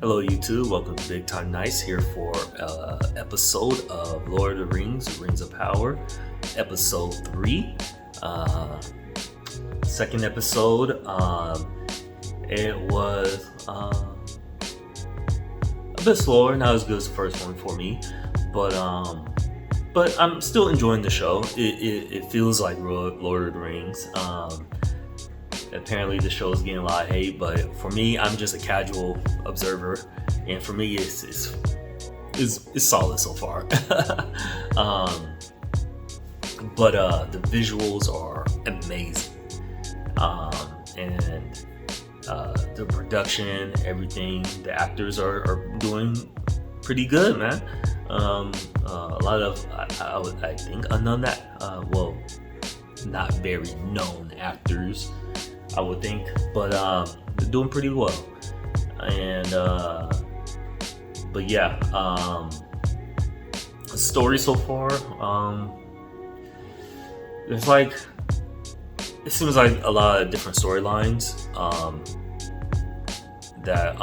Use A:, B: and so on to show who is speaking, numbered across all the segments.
A: Hello YouTube, welcome to BigTimeKnights here for episode of Lord of the Rings, Rings of Power, episode 3. Second episode, it was a bit slower, not as good as the first one for me, but I'm still enjoying the show. It feels like Lord of the Rings. Apparently the show is getting a lot of hate, but for me, I'm just a casual observer, and for me, it's solid so far. But the visuals are amazing, and the production, everything, the actors are doing pretty good, man. A lot of I think not very known actors, I would think, but they're doing pretty well. And but yeah, the story so far, there's like, it seems like a lot of different storylines that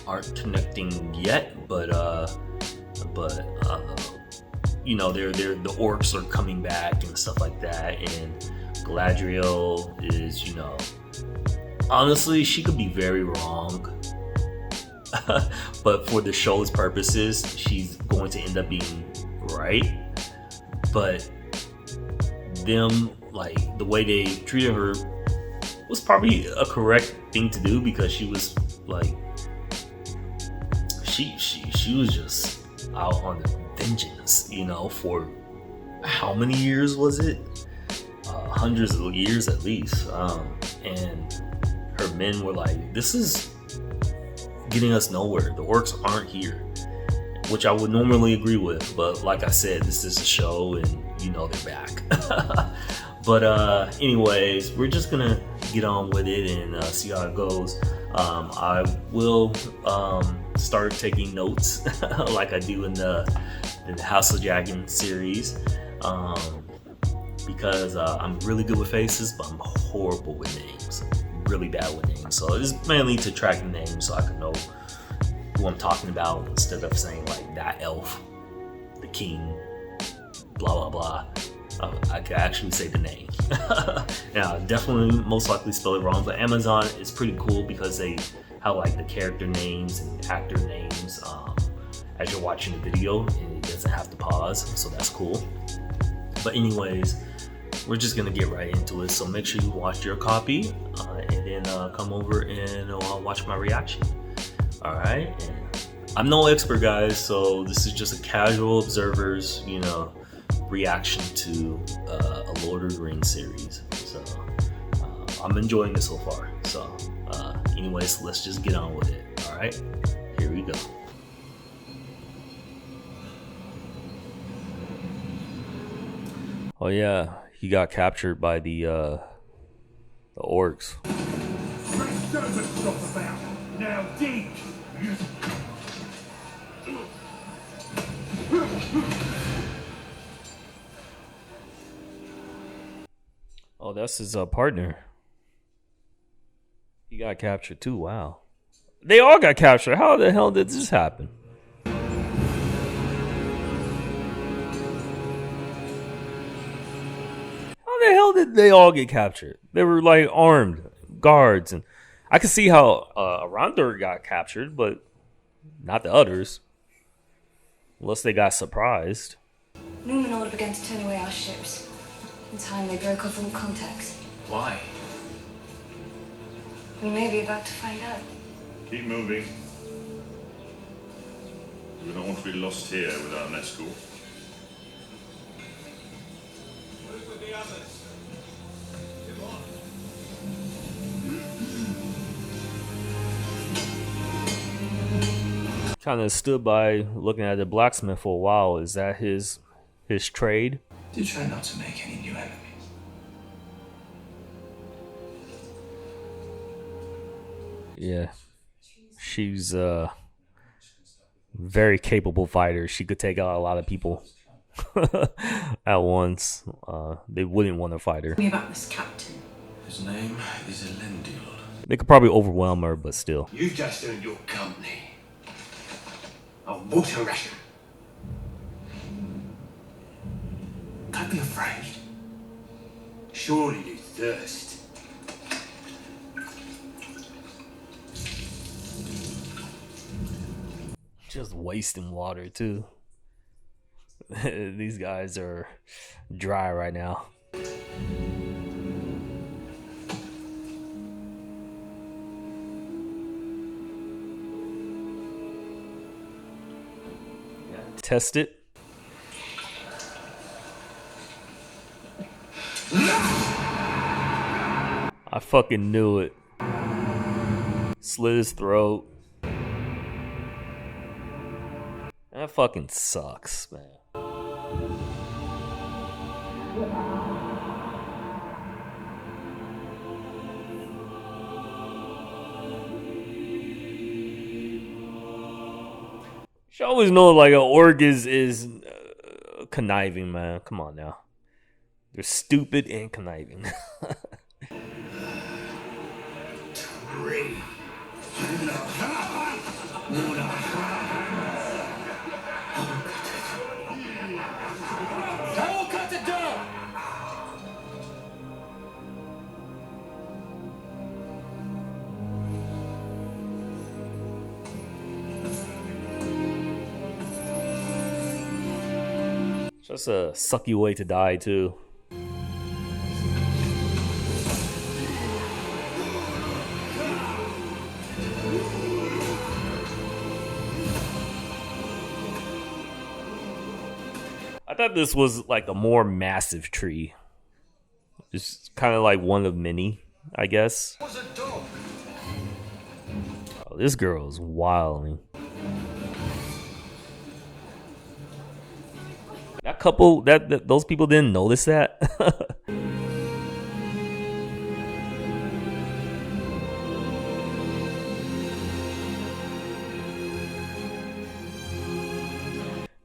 A: aren't connecting yet, but you know, the orcs are coming back and stuff like that, and Galadriel is, you know, honestly, she could be very wrong, but for the show's purposes, she's going to end up being right. But them, like, the way they treated her was probably a correct thing to do, because she was like, she was just out on vengeance, you know, for how many years was it? Hundreds of years at least, and her men were like, this is getting us nowhere. The orcs aren't here, which I would normally agree with, but like I said, this is a show and you know they're back. But anyways, we're just gonna get on with it and see how it goes. I will start taking notes like I do in the House of Dragon series, because I'm really good with faces, but I'm horrible with names. Really bad with names. So it's mainly to track the names so I can know who I'm talking about, instead of saying like that elf, the king, blah blah blah. I can actually say the name. Now, definitely most likely spell it wrong, but Amazon is pretty cool because they have like the character names and actor names as you're watching the video, and it doesn't have to pause, so that's cool. But anyways, we're just gonna get right into it, so make sure you watch your copy and then come over and watch my reaction. Alright, I'm no expert, guys, so this is just a casual observer's, you know, reaction to a Lord of the Rings series. So I'm enjoying it so far. So anyways, let's just get on with it. Alright, here we go. Oh yeah, he got captured by the orcs.
B: Now dig.
A: Oh, that's his partner. He got captured too. Wow, they all got captured. How the hell did this happen? How the hell did they all get captured? They were like armed guards, and I could see how Arondir got captured, but not the others, unless they got surprised.
C: Numenor began to turn away our ships. In time, they broke off all contacts.
B: Why?
C: We may be about to find out.
D: Keep moving. We don't want to be lost here without an escort.
B: Where's with the others? Come on.
A: Kind of stood by looking at the blacksmith for a while. Is that his trade?
B: Do try not to make any new enemies.
A: Yeah, she's a very capable fighter. She could take out a lot of people at once. They wouldn't want to fight her.
C: Tell me about this captain.
B: His name is Elendil.
A: They could probably overwhelm her, but still.
B: You've just earned your company. water ration. Don't be afraid. Surely you thirst.
A: Just wasting water too. These guys are dry right now. Test it. I fucking knew it. Slit his throat. That fucking sucks, man. You always know like an orc is conniving, man. Come on now. They're stupid and conniving. Just a sucky way to die too. I thought this was like a more massive tree. It's kind of like one of many, I guess. Oh, this girl is wilding. That couple, that those people didn't notice that.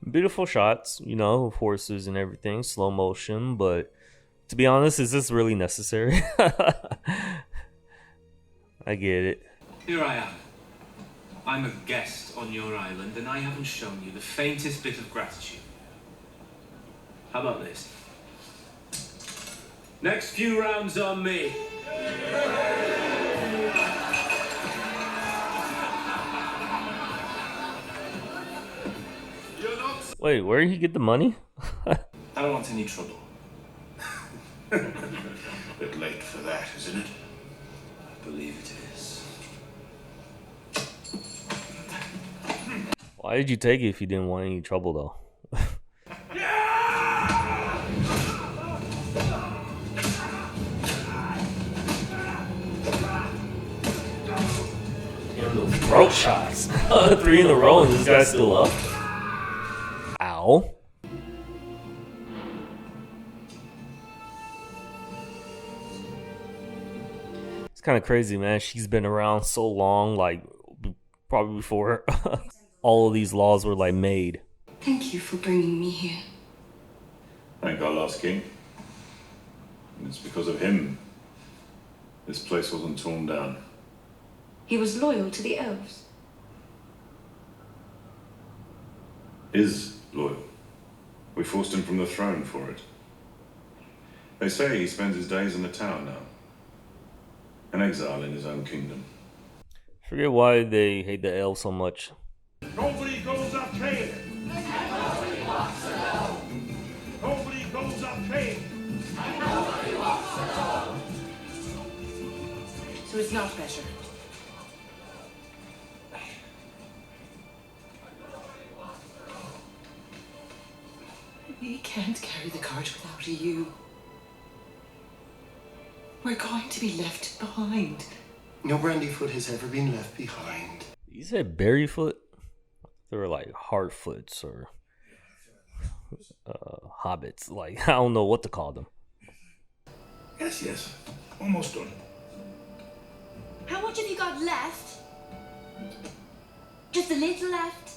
A: Beautiful shots, you know, of horses and everything, slow motion, but to be honest, is this really necessary? I get it.
E: Here I am. I'm a guest on your island, and I haven't shown you the faintest bit of gratitude. How about this? Next few rounds on me.
A: Wait, where did he get the money?
E: I don't want any trouble.
B: Bit late for that, isn't it?
E: I believe it is.
A: Why did you take it if you didn't want any trouble, though? Throat shots. 3 in a row, and this guy's still up. Ow. It's kind of crazy, man. She's been around so long, like probably before all of these laws were like made.
C: Thank you for bringing me here.
D: Thank our last king. And it's because of him this place wasn't torn down.
C: He was loyal to the elves.
D: Is loyal. We forced him from the throne for it. They say he spends his days in the tower now. An exile in his own kingdom.
A: Forget why they hate the elves so much.
B: Nobody goes up trade. Nobody walks alone. Nobody goes up trade. Nobody walks alone.
C: So it's not better. We can't carry the cart without you. We're going to be left behind.
B: No Brandyfoot has ever been left behind.
A: You said Berryfoot? They were like Hardfoots or hobbits. Like, I don't know what to call them.
B: Yes. Almost done.
C: How much have you got left? Just a little left?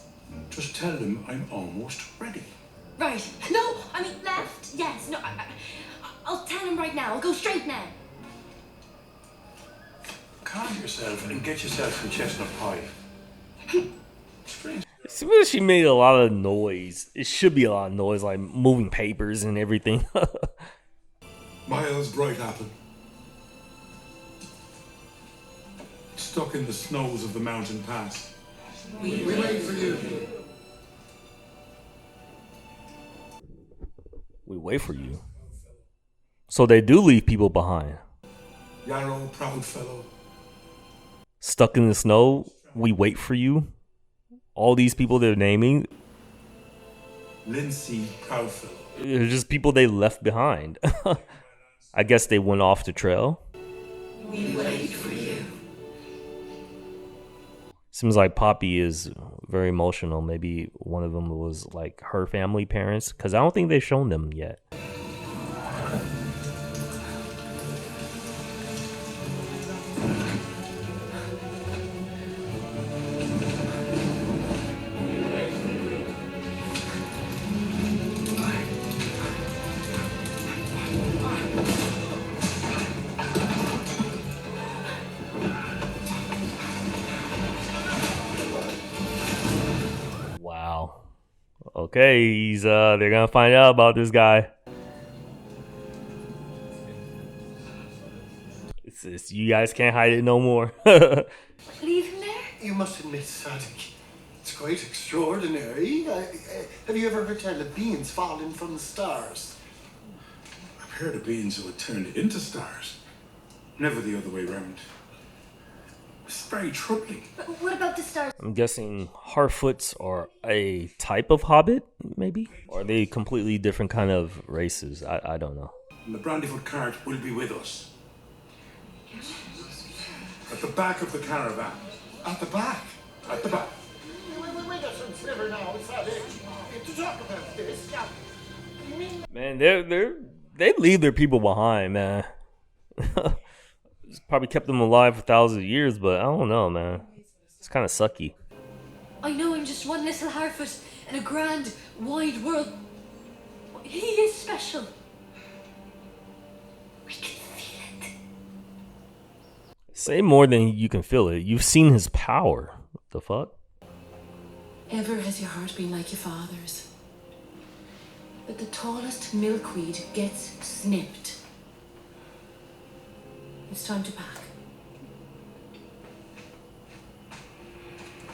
B: Just tell them I'm almost ready.
C: Right. No, I mean left. Yes. No, I'll tell him right now. I'll go straight now.
B: Calm yourself and get yourself some chestnut pie. Strange.
A: This She made a lot of noise. It should be a lot of noise, like moving papers and everything.
F: Miles Brightapple. Stuck in the snows of the mountain pass. We wait for you.
A: We wait for you. So they do leave people behind.
F: Yarrow Proudfellow.
A: Stuck in the snow. We wait for you. All these people they're naming.
F: Lindsay Proudfellow.
A: They're just people they left behind. I guess they went off the trail.
C: We wait for you.
A: Seems like Poppy is very emotional. Maybe one of them was like her family parents, because I don't think they've shown them yet. Wow. Okay, he's they're gonna find out about this guy. It's you guys can't hide it no more.
C: Leave him there?
G: You must admit, Sadiq, it's quite extraordinary. Have you ever heard tell of beings falling from the stars?
F: I've heard of beings who had turned into stars. Never the other way round. It's very troubling.
C: But what about the stars?
A: I'm guessing Harfoots are a type of hobbit, maybe? Or are they completely different kind of races? I don't know.
F: And the Brandyfoot cart will be with us. At the back of the caravan.
G: At the back?
F: At the back.
G: Wait a sliver now, Sadiq. To talk about this, you mean...
A: Man, they leave their people behind, man. It's probably kept them alive for thousands of years, but I don't know, man. It's kind of sucky.
C: I know I'm just one little Harfoot in a grand, wide world. He is special. We can feel it.
A: Say more than you can feel it. You've seen his power. What the fuck?
C: Ever has your heart been like your father's? But the tallest milkweed gets snipped. It's time to pack.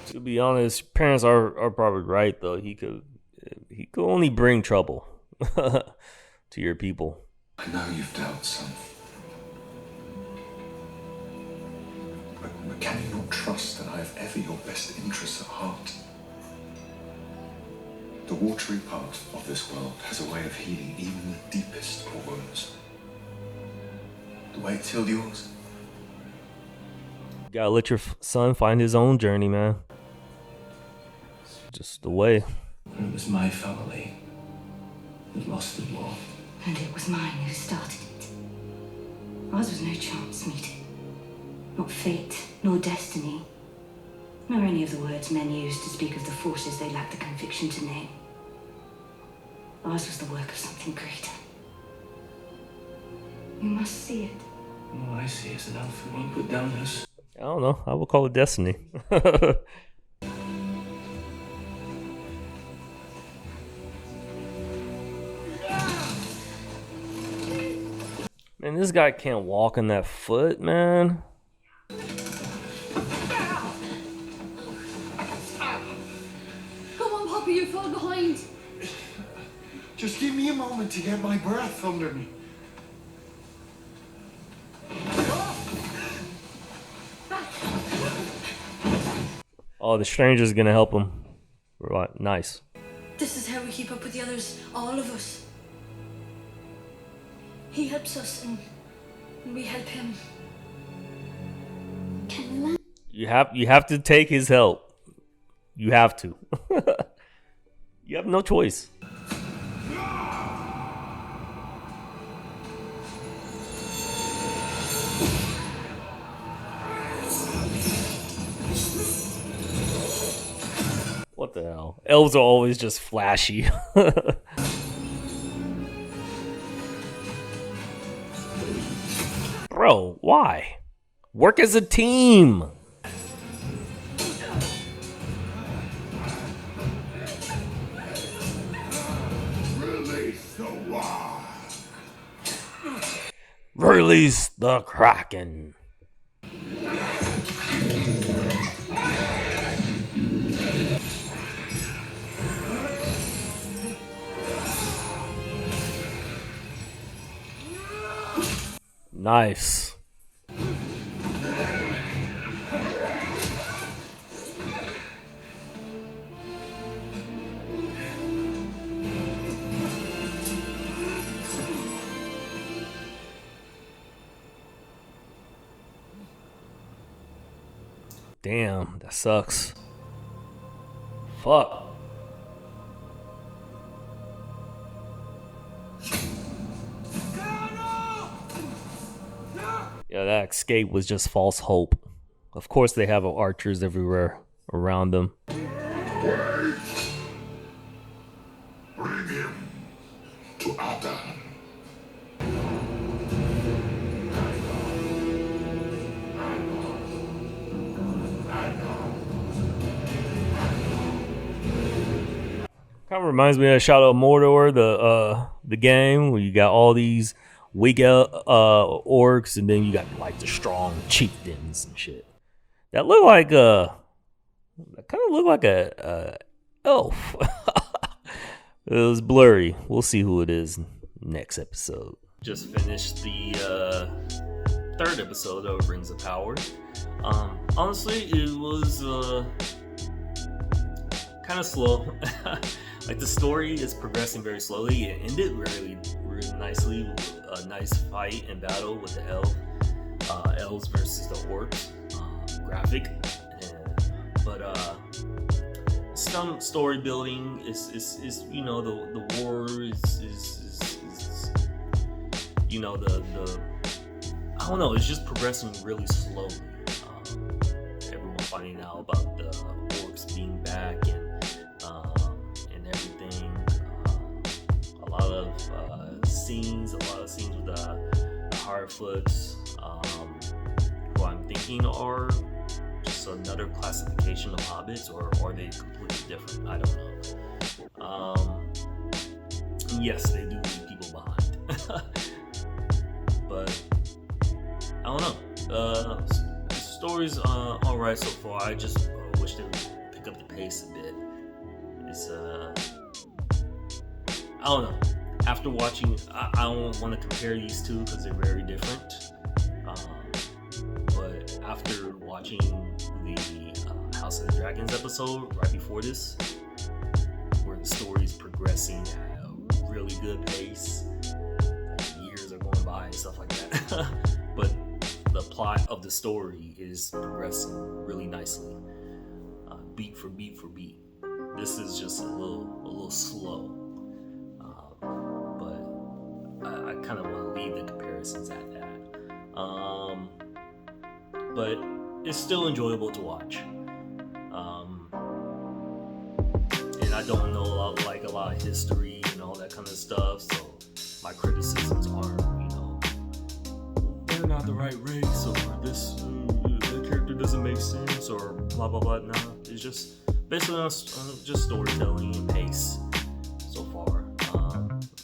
A: To be honest, parents are probably right though. He could only bring trouble to your people.
D: I know you've doubts, son. But can you not trust that I have ever your best interests at heart? The watery part of this world has a way of healing even the deepest of wounds. The way it's healed yours.
A: You gotta let your son find his own journey, man. Just the way.
E: It was my family that lost the war.
C: And it was mine who started it. Ours was no chance meeting. Not fate, nor destiny, nor any of the words men use to speak of the forces they lack the conviction to name. Ours was the work of something greater. You must see it.
E: All I see is an elf who won't put down his...
A: I don't know. I would call it destiny. Man, this guy can't walk on that foot, man.
C: Come on, Poppy, you're far behind.
G: Just give me a moment to get my breath under me.
A: Oh, the stranger's gonna help him. Right, nice.
C: This is how we keep up with the others, all of us. He helps us and we help him. Can we learn?
A: You have to take his help. You have to. You have no choice. What the hell? Elves are always just flashy. Bro, why? Work as a team. Release the Kraken. Nice. Damn, that sucks. Fuck. Yeah, that escape was just false hope. Of course, they have archers everywhere around them.
B: Bring him to Ada.
A: Kind of reminds me of Shadow of Mordor, the game where you got all these weak orcs, and then you got like the strong chieftains and shit. That look like that kind of look like a elf. It was blurry. We'll see who it is next episode. Just finished the third episode of Rings of Power. Honestly, it was kind of slow. Like the story is progressing very slowly. It ended really nicely. A nice fight and battle with the elves versus the orcs. Graphic, but some story building is you know the war is you know the I don't know, it's just progressing really slowly. Everyone finding out about the orcs being back and everything. A lot of scenes with the Hardfoots, who I'm thinking are just another classification of hobbits, or are they completely different? I don't know. Yes, they do leave people behind. But I don't know. The story's alright so far. I just wish they would pick up the pace a bit. It's I don't know. After watching, I don't want to compare these two because they're very different. But after watching the House of the Dragons episode right before this, where the story is progressing at a really good pace, like years are going by and stuff like that. But the plot of the story is progressing really nicely, beat for beat for beat. This is just a little slow. I kind of want to leave the comparisons at that. But it's still enjoyable to watch. And I don't know a lot of history and all that kind of stuff, so my criticisms aren't, they're not the right race, or this the character doesn't make sense, or blah blah blah. No, it's just basically on just storytelling and pace so far.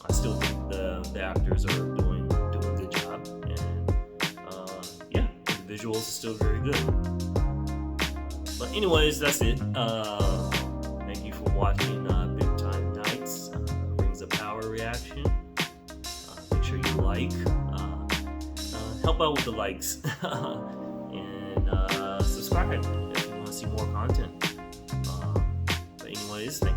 A: I still think the actors are doing a good job, and yeah, the visuals are still very good. But anyways, that's it. Thank you for watching BigTimeKnights Rings of Power reaction. Make sure you like, help out with the likes, and subscribe if you want to see more content. But anyways, thank you.